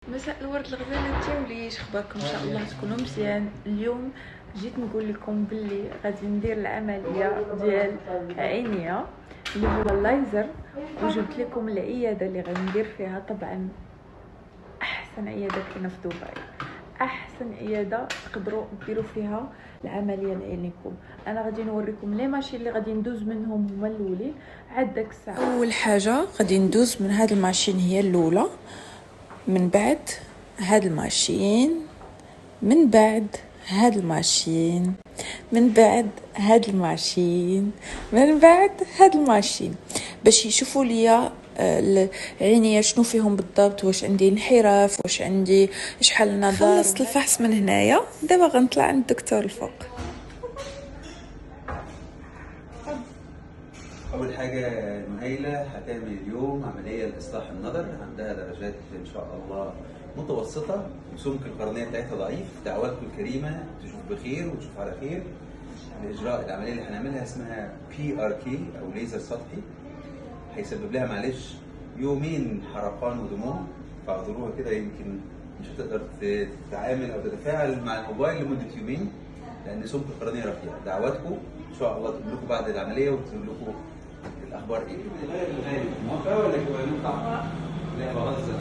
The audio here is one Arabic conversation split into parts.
مساء الورد الغزالات، وليش اخباركم؟ ان شاء الله تكونوا مزيان. اليوم جيت نقول لكم باللي غادي ندير العمليه ديال عينيه اللي هو الليزر، وجبت لكم العياده اللي غندير فيها. طبعا احسن عياده كاينه في دبي، احسن عياده تقدروا ديروا فيها العمليه لعينيكم. انا غادي نوريكم لي ماشين اللي غادي ندوز منهم هما الاولين عاد داك الساعه. اول حاجه غادي ندوز من هاد الماشين هي الاولى، من بعد هاد الماشين، من بعد هاد الماشين، من بعد هاد الماشين، من بعد هاد الماشين، باش يشوفوا ليا عينيا شنو فيهم بالضبط، واش عندي انحراف، واش عندي شحال نظر. خلصت الفحص من هنايا، دابا غنطلع عند الدكتور الفوق. أول حاجة نهيلة هتعمل اليوم عملية لإصلاح النظر، عندها درجات إن شاء الله متوسطة وسمك القرنية بتاعتها ضعيف. دعواتكم الكريمة تشوف بخير وتشوف على خير. الإجراء العملية اللي هنعملها اسمها PRK أو ليزر سطحي، هيسبب لها معلش يومين حرقان ودموع، فاعذروها كده، يمكن مش هتقدر تتعامل أو تتفاعل مع الموبايل لمدة يومين لأن سمك القرنية رفيع. دعواتكم إن شاء الله تقول لكم بعد العملية وتقول لكم الاخبار ايه. موافقه ولا نقطع؟ لا بهزر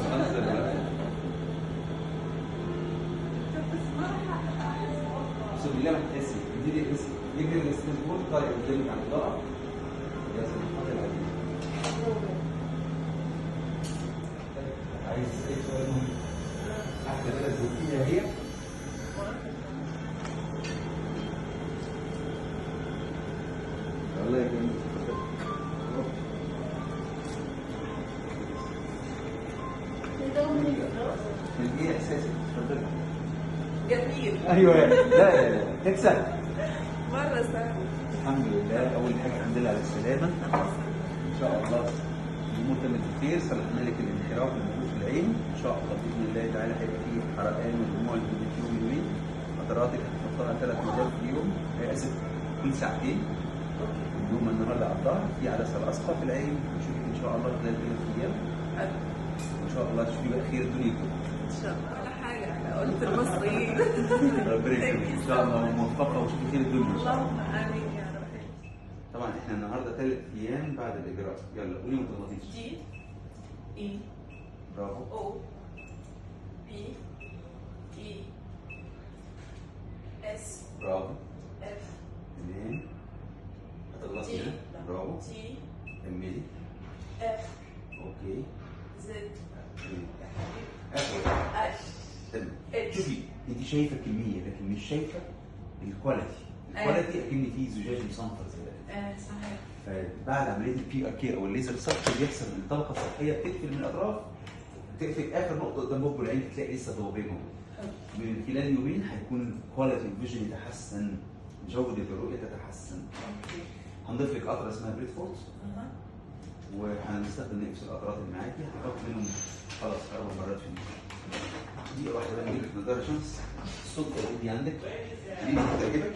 اقسم بالله ما تحسي. اديني يجري الاستثمار طالع قدامك على الضغط يا سبحان الله العظيم. عايز ايه سؤال مهم؟ احلى بلد فيها هي والله جميل. ايه احساسك؟ اتفضلي. جميل. ايوه لا تكسب مره سهل. الحمد لله. اول حاجه الحمد لله على السلامه ان شاء الله. الامور تمت بخير، صلحنا لك الانحراف اللي موجود في العين ان شاء الله باذن الله تعالى. هيبقى فيه حرقان ودموع لمده يومين. قطراتك هتحطها 3 مرات في اليوم، اسف كل ساعتين. اليوم النهارده على الظهر، في عدسه لاصقه في العين، نشوفك ان شاء الله خلال 3 ايام وان شاء الله تشوفي بقى خير الدنيا كلها ان شاء الله. ولا حاجه، انا قلت المصريين. ربنا يكرمك ان شاء الله وموفقه وتشوفي خير الدنيا ان شاء الله. اللهم امين يا رب. طبعا احنا النهارده 3 ايام بعد الاجراء. يلا قولي ما تغلطيش. دي اي برافو. او بي اي اس برافو. اف تمام. هتغلطي هنا. برافو. تي كملي. اف اوكي. زد اخر. تمام. شوفي انت شايفه الكميه لكن مش شايفه الكواليتي. الكواليتي اكن في زجاج مصنفر زي ده. صحيح. فبعد عمليه PRK او الليزر السطحي بيحصل ان الطبقه السطحيه بتقفل من الاطراف، بتقفل اخر نقطه قدام بوب العين، تلاقي لسه ضوابين موجوده. من خلال يومين هيكون كواليتي الفيجن يتحسن، جوده الرؤيه تتحسن. هنضيف لك قطره اسمها بريدفورد وهنستخدم نفس القطرات اللي معاكي، هتحط منهم خلاص 4 مرات في اليوم. دقيقه واحده بقى نجيب لك نضاره شمس. الصوت دي عندك دي بتعجبك؟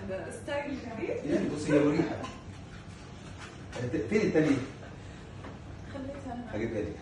ده ستايل جديد. يعني بصي هي مريحه. فين الثانيه؟ خليتها هجيبها لك.